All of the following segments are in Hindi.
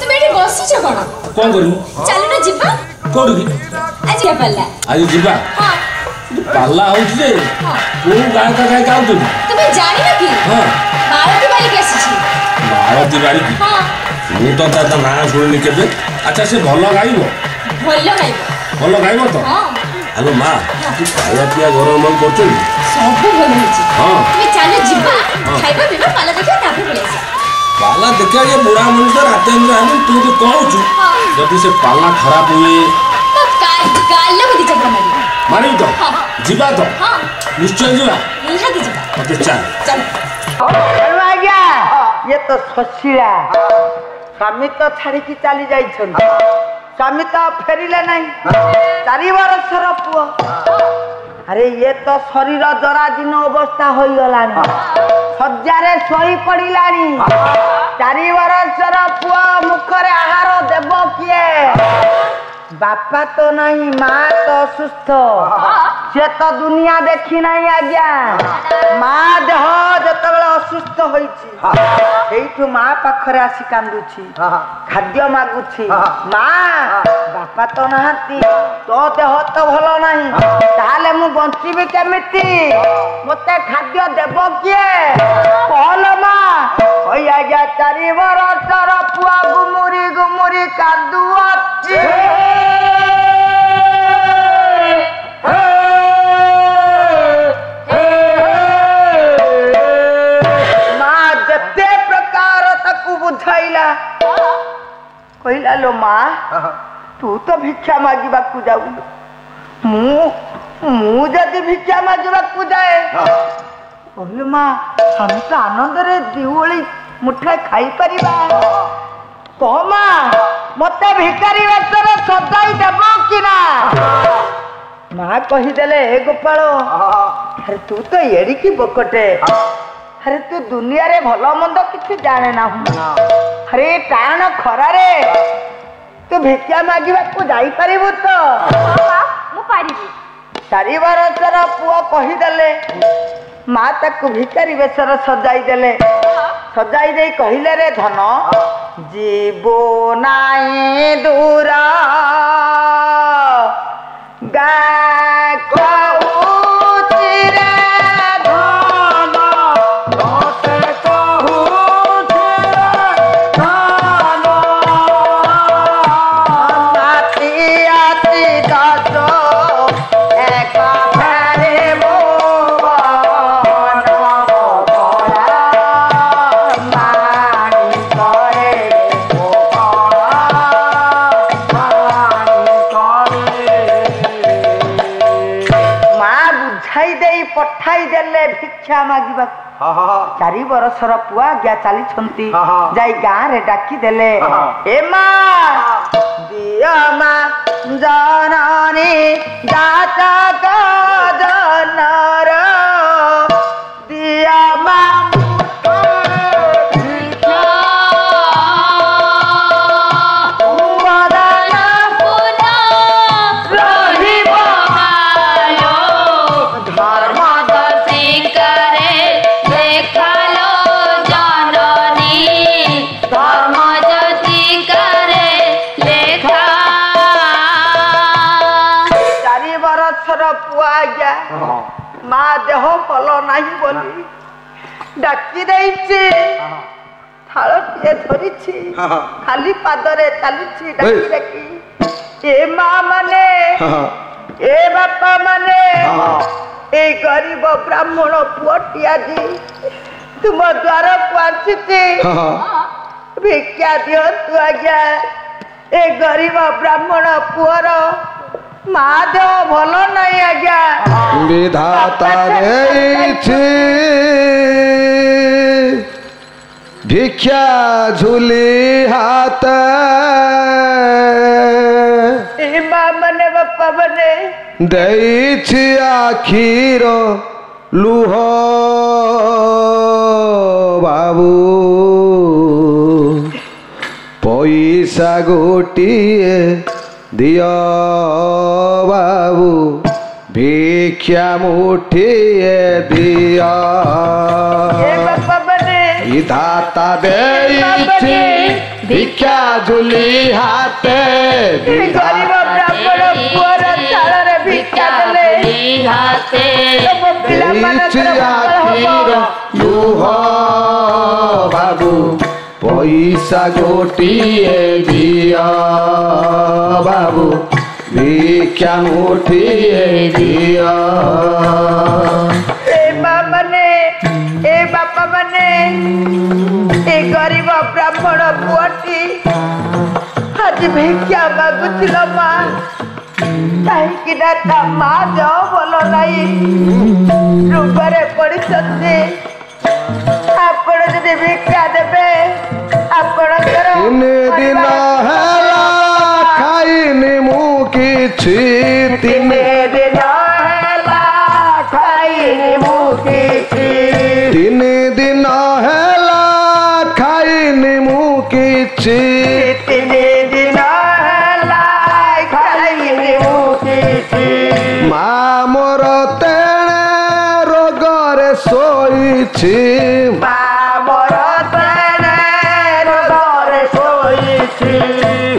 তুমি এটি বসিছ কোন কোন করি চলো না ଯିବା কোড়ি আজ পাল্লা আজ ଯିବା हां পাল্লা হচ্ছে যে কোন গায়ক গায়ক আউছ তুমি জানি না কি হ্যাঁ মালতী বাড়ি আসিছি মালতী বাড়ি हां ମୁଁ ତ ତା ନାଁ ଶୁଣିନି କେବେ ଆଚ୍ଛା ସେ ଭଲ ଗାଇବ ଭଲ ଗାଇବ ତ ହଁ ଆଲୋ ମା ତୁ ଖାଇବା ପିଇବା ଘର ମନ କରୁଛୁ ସବୁ ଭଲ ହେଇଛି ହଁ তুমি ଚାଲ ଯିବା ଖାଇବା ପିଇବା ପାଲା ଦେଖିବା ତାପରେ ପଳେଇ ଆସିବା ପାଲା ଦେଖିବା ଯେ ବୁଢା ମଣିଷ ରାତି ହେଲେ ତୁ ତ କହୁଛୁ ଯଦି ସେ ପାଲା ଖରାପ ହୁଏ ତ କାଲ ବି ଚକ୍ର ମାରିବି ତ ଯିବା ତ ନିଶ୍ଚୟ ଯିବା ନିହାତି ଯିବା ଓକେ ଚାଲ ଚାଲ ଆଜ୍ଞା ये तो ससीला स्वामी तो छाड़ी चली जाई स्वामी तो फेरिले नहीं 4 बरसर पुओ अरे ये तो शरीर जराजीर्ण अवस्था हो गलानी सज्जारे सोई पड़िलानी 4 बरसर पुओ मुखरे आहार देव किए बापा तो नहीं माँ तो सुस्थ से तो दुनिया देखी नहीं आज्ञा माँ देह जत असुस्थ होइठी माँ पाखरे आसी कांदुची खाद्य मागुची माँ बापा तो नहांती तो देह तो भल नहीं ताले मु बंचीबी केमिति मते खाद्य देव किए कहल माँ ओई आज्ञा 4 बरसर पुआ गुमुरी गुमुरी कांदुची बुझाइला कहला लो माँ तू तो भिक्षा मागिबा को जाऊ मु जदि भिक्षा मागिबा को जाए कहले माँ हम तो आनंद रे दिवली मुठा खाई परिबा कह माँ मते भिखारी वेतर सजाई देब कि ना माँ कहीदेले हे गोपाल अरे तू तो एड़िकी बकटे अरे तू दुनिया रे भलो मंद किसी जाने ना अरे टाण खरा रे तू भिक्षा मागिबा को जाई परिबु तो मु पारिबी 4 बरसर पुओ कहीदेले माँ ताकू भिखारी बेसर सजाई देले सजाई दे कहिले रे धन जीवो नाई दूर गा पठाई देले भिक्षा मागिबा 4 बरसर पुआ गया चली छंती जाई गाँ रे डाकी देले ए माँ दिया माँ जननी जातक जनर दिया माँ माँ देह भल नहीं बोली डाकी देइछि थाल टे धरिछि खाली पादरे चलुछि डाकी डाकी ए माँ माने ए बापा माने ए गरीब ब्राह्मण पुअटी आजी तुम द्वार को आछिछि भिक्षा दियंतु आज्ञा ए गरीब ब्राह्मण पुअर माँ देह भल नहीं आज्ञा विधाता देइछि भिक्षा झूली हाथ माँ मने बापा मने देइछि आखिर लुह बाबू पैसा गोटिए दियो बाबू भिक्षा मुठिए दिया विधाता देइछि भिक्षा झुली हाते गरीब ब्राह्मण पुअर चाଳରେ भिक्षा देले देइछि आखिर लुह बाबू पैसा गोटिए दिया बाबू भिक्षा मुठिए दिया ए बापा मने ए गरीब ब्राह्मण पुअटी आज भिक्षा मागुथिल मा कहीं ता मा जो बोलो नहीं रोगरे पड़िछन्ते आपण जदि भिक्षा देबे आपणकर 3 दिन हेला खाइनि मु किछि 3 दिन हेला खाइनि मु किछि 3 दिन हेला खाइनि मु किछि 3 दिन हेला खाइनि मु किछि मा मोर तेणे रोगरे सोइछि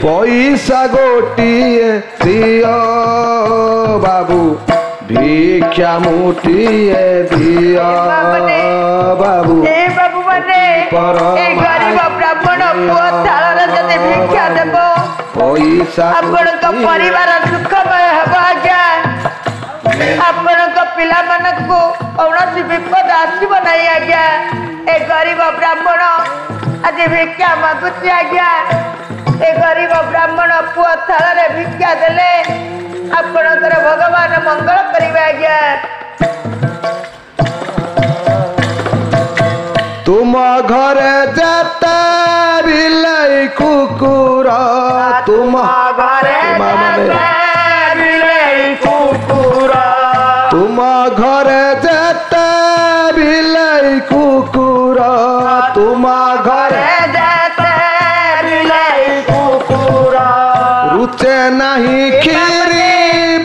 पैसा गोटिए दियो बाबू भिक्षा मुठिए दियो बाबू ए बाबू माने ए गरीब ब्राह्मण पुओ थाଳରେ जदि भिक्षा देबो पैसा आपणक परिवार सुखमय हेबो आज्ञा आपणक पिलामानकु कौनसी विपद आसीबो नहीं आज्ञा ए गरीब ब्राह्मण आज भिक्षा मागुछि आज्ञा ए गरीब ब्राह्मण पुओ थाଳରେ भिक्षा देले आपणकर भगवान मंगल करिबे आज्ञा तुम घरे जेते बिलाई कुकुर तुम घरे बिलाई कुकुर तुम घरे जेते बिलाई कुकुर तुम घरे रुचे नहीं खीरी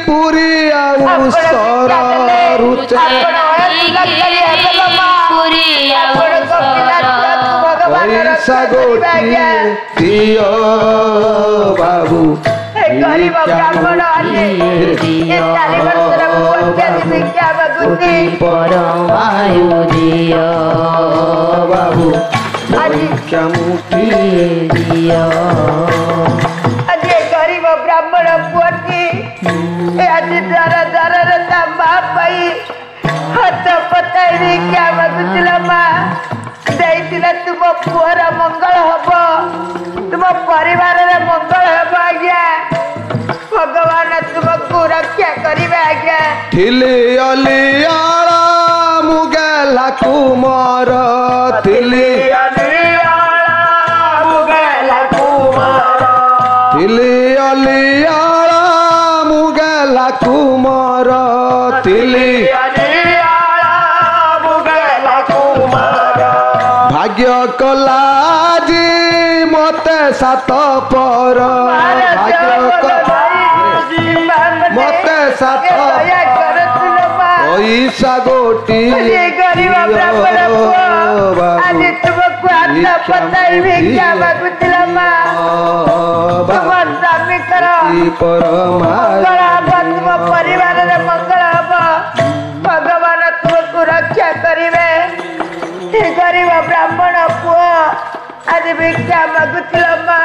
पूरी आउ सर रुचे पैसा गोटिए दियो बाबू गरीब ब्राह्मण परमायु दियो बाबू भिक्षा मुठिए दियो गरीब ब्राह्मण पुअटी आज द्वारा द्वारा ता बाप पाई हाथ पताई भिक्षा मागुथिल मा देइथिला तुम पुअर मंगल हबो तुम परिवार रे मंगल हबो आज्ञा भगवान तुमको रक्षा करिबे आज्ञा थिली अलियाला मुगेला कुमार थिली अलियाला मुगेला कुमार थिली अलियाला मुगेला कुमार थिली मुगेला कुमार भाग्य कलाजी मते सात पर भाग्य मते सात पैसा गोटिए गरीब ब्राह्मण आज तुमको हाथ पताई भिक्षा मागुथिल मा तुम स्वामी कर मंगल हब तुम परिवार रे मंगल हब भगवान तुमको रक्षा करिवे गरीब ब्राह्मण पुओ आज भिक्षा मागुथिल मा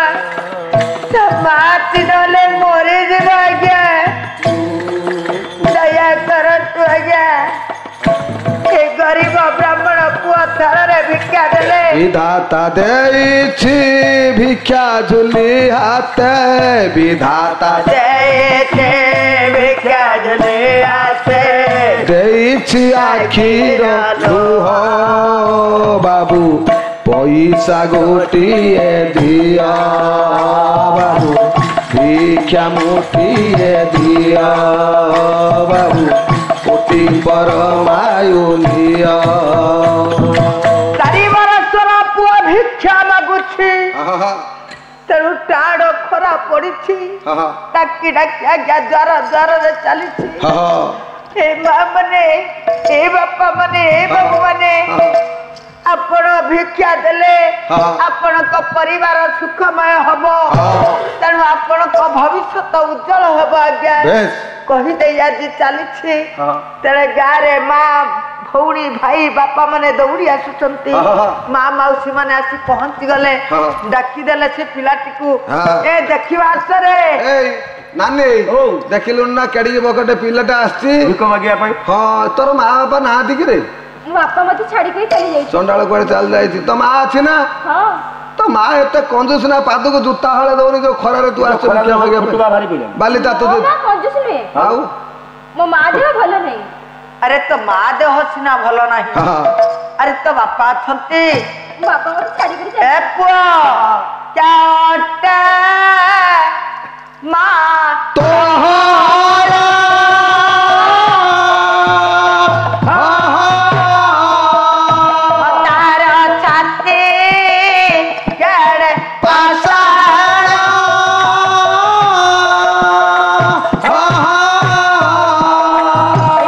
माती नले मरी जीव आज्ञा दया करतु आज्ञा ए गरीब ब्राह्मण पुओ थाଳରେ भिक्षा देले विधाता देइछि भिक्षा झुली हाते विधाता देइछि भिक्षा झुली हाते देइछि आखिर लुह बाबू पैसा गोटिए दिया बाबू भिक्षा मुठिए दिया बाबू कोटि परमायु दिया 4 बरसर पुओ भिक्षा मागुछि तेणु टाड़ खरा पड़ी डाकी डाकी आज्ञा द्वार द्वार चली ए माँ मने ए बापा मने ए बाबू मने ଆପଣ ଭିକ୍ଷା ଦେଲେ ଆପଣଙ୍କ ପରିବାର ସୁଖମୟ ହବ ତେଣୁ ଆପଣଙ୍କ ଭବିଷ୍ୟତ ଉଜ୍ଜଳ ହବ ଆଜ୍ଞା କହିଦେଇ ଆଜି ଚାଲିଛି ତେଣେ ଗାଁରେ ମା ଭଉଣୀ ଭାଇ ବାପା ମାନେ ଦୌଡ଼ି ଆସୁଛନ୍ତି ମା ମାଉସୀ ମାନେ ଆସି ପହଞ୍ଚି ଗଲେ ଡାକିଦେଲେ ସେ ପିଲାଟିକୁ ଏ ଦେଖିବା ଆସରେ ନାନୀ ଦେଖିଲୁ ନା କେଡିକି ବକଟେ ପିଲାଟା ଆସିଛି ଭିକ ମାଗିବା ପାଇଁ ହଁ ତୋର ମା ବାପା ନାହାନ୍ତି କି ରେ ମୋ ବାପା ମତେ ଛାଡିକି ଚାଲି ଯାଇଛି ଚଣ୍ଡାଳ କୁଆଡେ ଚାଲି ଯାଇଛି ତ ମା ଅଛି ନା ତ ମା ଏତେ କଞ୍ଜୁସ ନା ପାଦକୁ ଜୁତା ହଳେ ଦଉନି ଯୋଉ ଖରାରେ ତୁ ଆସିଛୁ ଭିକ୍ଷା ମାଗିବା ପାଇଁ ବାଲି ତାତୁ କଞ୍ଜୁସ ନୁହେଁ ଆଉ ମୋ ମା ଦେହ ଭଲ ନାହିଁ ଆରେ ତ ମା ଦେହ ସିନା ଭଲ ନାହିଁ ଆରେ ତ ବାପା ଅଛନ୍ତି ମୋ ବାପା ମତେ ଛାଡିକି ଏ ପୁଅ ଚାଟା ମା ତୋହରା ତାର ଛାତି କେଡ଼େ ପାଷାଣ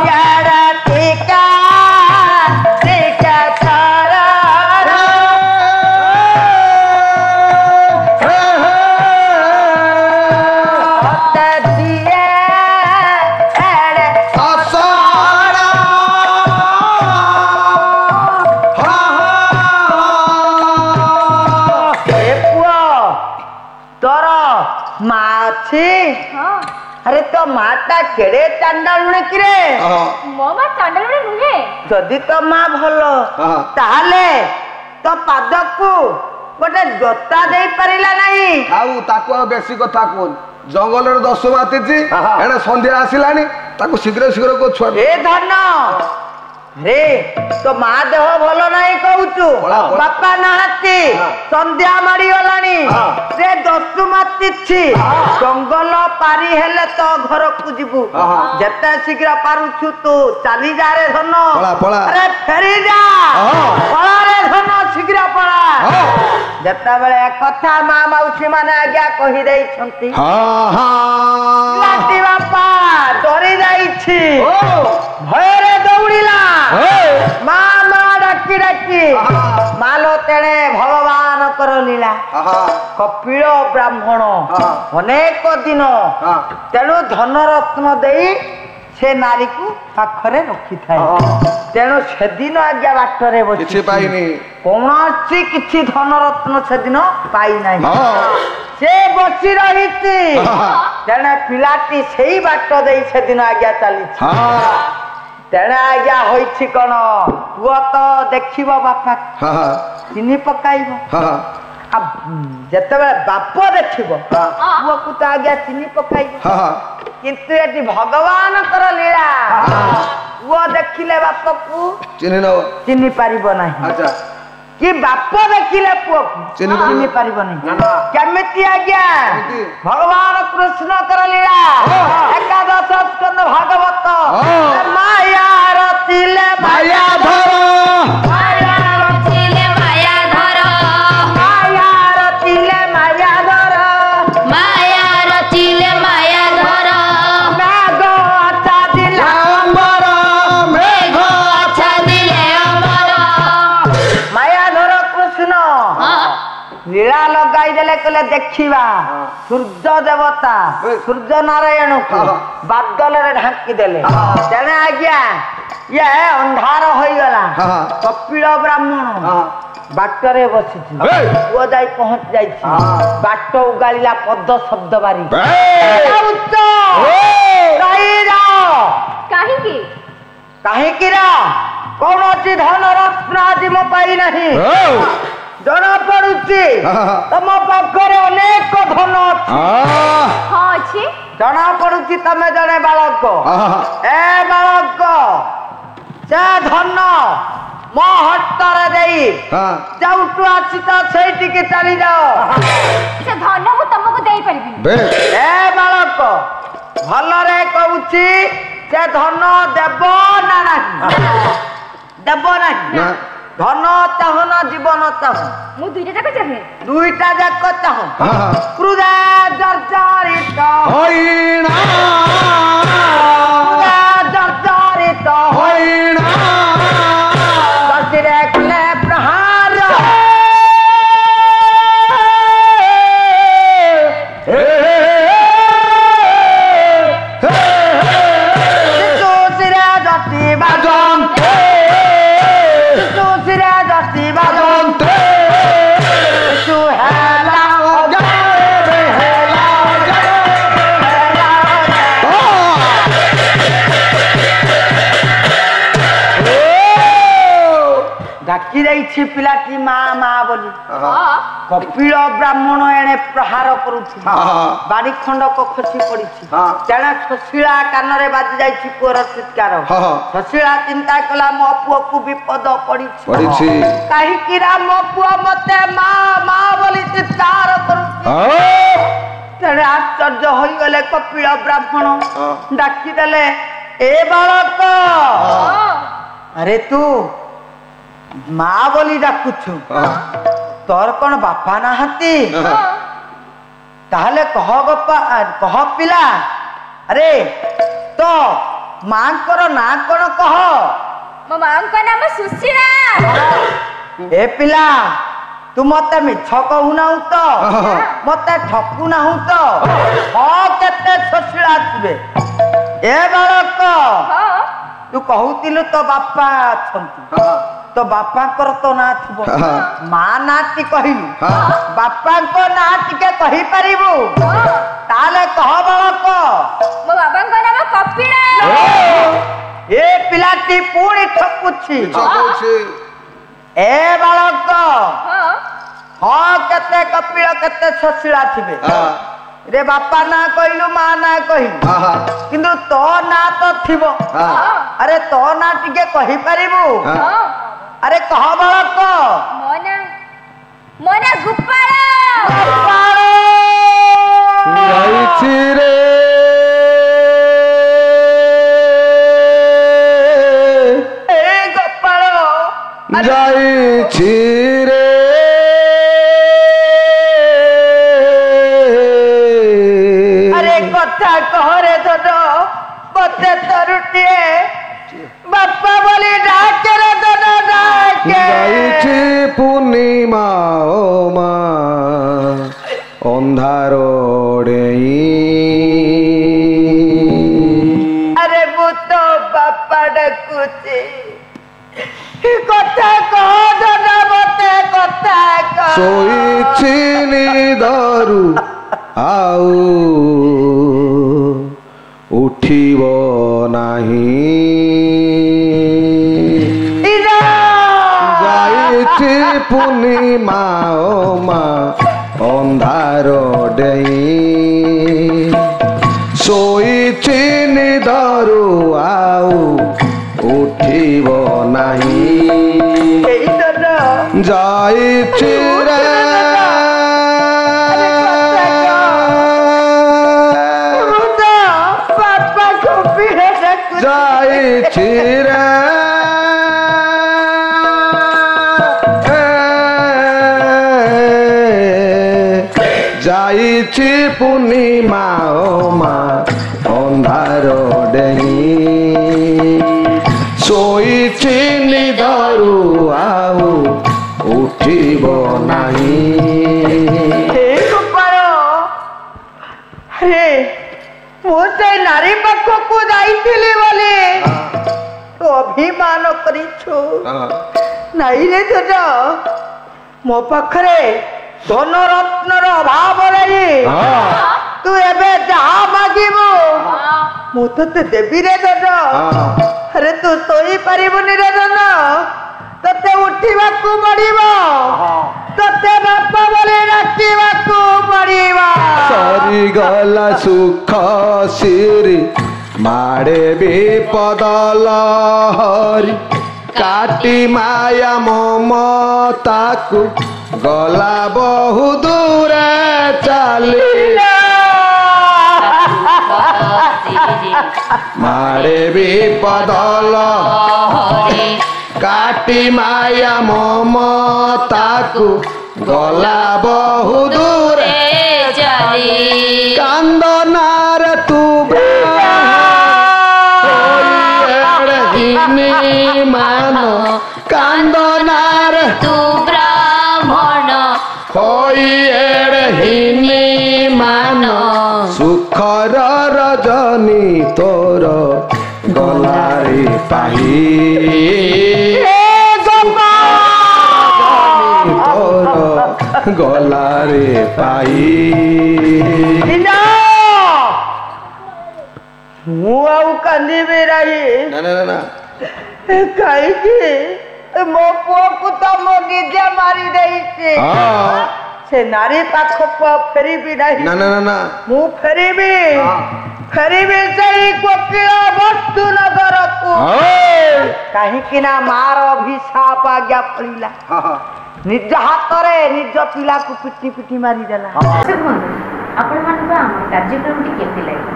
ଇଆଡ଼େ ଟିକା ଟିକା ଛାଡ଼ ମା ଅଛି ଆରେ ତ ମାଟା କେଡେ ଚାଣ୍ଡାଳୁଣୀ କିରେ ମୋ ମା ଚାଣ୍ଡାଳୁଣୀ ନୁହେଁ ଯଦି ତ ମା ଭଲ ତାହେଲେ ତ ପାଦକୁ ଗୋଟେ ଜୋତା ଦେଇ ପାରିଲା ନାହିଁ ଆଉ ତାକୁ ଆଉ ବେଶୀ କଥା କୁହନି ଜଙ୍ଗଲରେ ଦଶ ମାତିଛି ଏଣେ ସନ୍ଧ୍ୟା ଆସିଲାଣି ତାକୁ ଶୀଘ୍ର ଶୀଘ୍ର ଛୁଆ ଏ ଧନ ରେ ତ ମା ଦେହ ଭଲ ନାହିଁ କହୁଛୁ ବାପା ନାହାନ୍ତି ସନ୍ଧ୍ୟା ମାଡିଗଲାଣି ସେ ଦସ୍ତୁ ମାତିଛି ଜଙ୍ଗଲ ପାରି ହେଲେ ତ ଘରକୁ ଯିବୁ ଯେତେ ଶୀଘ୍ର ପାରୁଛୁ ତୁ ଚାଲି ଯା ରେ ଧନ ଆରେ ଫେରି ଯା ପଳା ରେ ଧନ ଶୀଘ୍ର ପଳା ଯେତେବେଳେ କଥା ମା ମାଉସୀ ମାନେ ଆଜ୍ଞା କହିଦେଇଛନ୍ତି ବାପା ଡରି ଯାଇଛି ଭୟରେ ଦୌଡ଼ିଲା ମା ମା ଡାକି ଡାକି ମାଲୋ ତେଣେ ଭଗବାନଙ୍କର ଲୀଳା କପିଳ ବ୍ରାହ୍ମଣ ଅନେକ ଦିନ ତେଣୁ ଧନରତ୍ନ ଦେଇ ସେ ନାରୀକୁ ପାଖରେ ରଖିଥାଏ ତେଣୁ ସେଦିନ ଆଜ୍ଞା ବାଟରେ ବସି ପାଇନି କୌଣସି କିଛି ଧନରତ୍ନ ସେଦିନ ପାଇନାହିଁ ସେ ବସି ରହିଛି ତେଣେ ପିଲାଟି ସେଇ ବାଟ ଦେଇ ସେଦିନ ଆଜ୍ଞା ଚାଲିଛି ତେଣେ ଆଜ୍ଞା ହୋଇଛି କଣ ପୁଅ ତ ଦେଖିବ ବାପା ଚିନି ପକାଇବ ଯେତେବେଳେ ବାପ ଦେଖିବ ପୁଅକୁ ତ ଆଜ୍ଞା ଚିନି ପକାଇବ କିନ୍ତୁ ଏଠି ଭଗବାନଙ୍କର ଲୀଳା ପୁଅ ଦେଖିଲେ ବାପକୁ ଚିନି ପାରିବ ନାହିଁ कि बाप देखिले पुओ चिन्हि पारिबो नहीं केमिति आज्ञा भगवान कृष्ण कर लीला एकादश स्कंद भागवत माया रचिले माया धर माया रचिले माया धर माया रचिले माया धर माया रचिले माया धर मेघ अच्छा दिले अमर मेघ अच्छा दिले अमर माया लीला लगाई देले कहले देखिबा सूर्य देवता सूर्य नारायण को बादल रे ढांकी देले तेने आज्ञा ये अंधार होई गला कपिल ब्राह्मण बाटरे बसिछि वो जाई पहुंच जाई बाट उगालिला पद शब्द बारी उच्च काई जाओ काहे की रा कौन अछि धन रत्न आदि म पाई नहीं जना पड़ुछि तम पाखरे अनेक धन अछि जना पड़ुछि तमे जने बालक ए बालक से धन मो हट्टरे देई जाउटु आछि त सेठी के चली जाओ से धन को तुमको देई परिबि ए बालक भल रे कहउछि से धन देबो ना नहीं देबो नहीं धन चाहो ना जीवन चाहो मु दुईटा जाक चाहे दुईटा जाक चाहो क्रुदा जर्जरित होइना क्रुदा जर्जरित होइना बसिरे कले प्रहार ଦେଇଛି ପିଲାଟି ମା ମା ବୋଲି କପିଳ ବ୍ରାହ୍ମଣ ଏଣେ ପ୍ରହାର କରୁଥିଲେ ବାଡ଼ି ଖଣ୍ଡକ ଖସି ପଡିଛି ତେଣେ ସୁଶୀଳା କାନରେ ବାଜି ଯାଇଛି ପୁଅର ଚିତ୍କାର ସୁଶୀଳା ଚିନ୍ତା କଲା ମୋ ପୁଅକୁ ବିପଦ ପଡିଛି କାହିଁକି ନା ମୋ ପୁଅ ମତେ ମା ମା ବୋଲି ଚିତ୍କାର କରୁଛି ତେଣେ ଆଶ୍ଚର୍ଯ୍ୟ ହୋଇଗଲେ କପିଳ ବ୍ରାହ୍ମଣ ଡାକିଦେଲେ ଏ ବାଳକ ଆରେ ତୁ ମା ବୋଲି ଡାକୁଛୁ ତୋର କଣ ବାପା ନାହାନ୍ତି ତାହେଲେ କହ ପିଲା ଆରେ ତ ମାଙ୍କର ନାଁ କଣ କହ ମୋ ମାଙ୍କ ନାମ ସୁଶୀଳା ଏ ପିଲା ତୁ ମତେ ମିଛ କହୁନାହୁ ତ ମତେ ଠକୁ ନାହୁ ତ କେତେ ସୁଶୀଳା ଥିବେ ଏ ବାଳକ ତୁ କହୁଥିଲୁ ତୋ ବାପା ଅଛନ୍ତି ତୋ ବାପାଙ୍କର ତ ନାଁ ଥିବ ମା ନାଁଟି କହିଲୁ ବାପାଙ୍କ ନାଁ ଟିକେ କହିପାରିବୁ ତାହେଲେ କହ ବାଳକ ମୋ ବାବାଙ୍କ ନାମ କପିଳ ଏ ପିଲାଟି ପୁଣି ଠକୁଛି ଏ ବାଳକ କେତେ କପିଳ କେତେ ସୁଶୀଳା ଥିବେ ରେ ବାପା ନା କହିଲୁ ମା ନା କହିଲୁ କିନ୍ତୁ ତୋ ନାଁ ତ ଥିବ ଆରେ ତୋ ନାଁ ଟିକେ କହିପାରିବୁ ଆରେ କହ ବାଳକ ମୋ ନାଁ ଗୋପାଳ ଯାଇଛି ରେ ଗୋପାଳ ଯାଇଛି ରେ କଥା କହରେ ଧନ ମତେ ତରୁଟିଏ ବାପା ବୋଲି ଡାକେରେ ଧନ ଡାକେ ଯାଇଛି ପୂର୍ଣ୍ଣିମା ଓ ମା ଅନ୍ଧାର ଡେଇଁ ଆରେ ମୁଁ ତ ବାପା ଡାକୁଛି କଥା କହ ଧନ ମତେ କଥା କହ ଶୋଇଛି ନିଦରୁ ଆଉ ଉଠିବ ନାହିଁ ଯାଇଛି ପୂର୍ଣ୍ଣିମା ଓ ମା ଅନ୍ଧାର ଡେଇଁ ଶୋଇଛି ନିଦରୁ ଆଉ ଉଠିବ ନାହିଁ ଯାଇଛି ରେ ଯାଇଛି ରେ ଯାଇଛି ପୂର୍ଣ୍ଣିମା ଓ ମା ଅନ୍ଧାର ଡେଇଁ ଶୋଇଛି ନିଦରୁ ଆଉ ଉଠିବ ନାହିଁ ମୁଁ ସେ ନାରୀ ପାଖକୁ ଯାଇଥିଲି ବୋଲି ତୁ ଅଭିମାନ କରିଛୁ ନାଇଁ ରେ ଧନ ମୋ ପାଖରେ ଧନ ରତ୍ନର ଅଭାବ ନାହିଁ ତୁ ଏବେ ଯାହା ମାଗିବୁ ମୁଁ ତତେ ଦେବି ରେ ଧନ ଆରେ ତୁ ଶୋଇପାରିବୁନି ରେ ଧନ ତତେ ଉଠିବାକୁ ପଡିବ ତତେ ବାପା ବୋଲି ଡାକିବାକୁ ପଡିବ ସରିଗଲା ସୁଖ ସିରି ମାଡେ ବିପଦ ଲହରି କାଟି ମାୟା ମମତାକୁ ଗଲା ବହୁ ଦୂର ଚାଲି ମାଡେ ବିପଦ ଲହରି କାଟି ମାୟା ମମତାକୁ ଗଲା ବହୁ ଦୂର ଚାଲି କାନ୍ଦନାର ତୁ ମାନ କାନ୍ଦନାର ତୁ ବ୍ରାହ୍ମଣ ହୋଇ ଏଡ଼ହିନି ମାନ ସୁଖର ରଜନୀ ତୋର ଗଲାରେ ପାହି ତୋର ଗଲାରେ ପାଇ ମୁଁ ଆଉ କାନ୍ଦିବି ନାହିଁ ନା ନା ନା କାହିଁକି मो पुओ को तो मो निजे मारी देइछे से नारी पाख फेरी भी नहीं ना ना ना ना मु फेरी भी सही कोकिल वस्तु नगर को कहीं कि ना मार अभिशाप आज्ञा पड़िला निज हाथ रे निज पिला को पिटी पिटी मारी देला आपण मान को हम कार्यक्रम टी केते लागे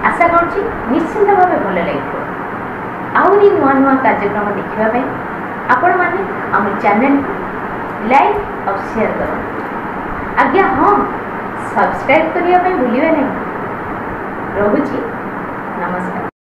आशा करछि निश्चित भाबे भले लागितो आउनी नुआ नुआ कार्यक्रम देखिबा पई आपण माने हम चैनल लाइक और शेयर करो आज्ञा हाँ सब्सक्राइब करिया पई भूलिबे नहीं रहुछि नमस्कार।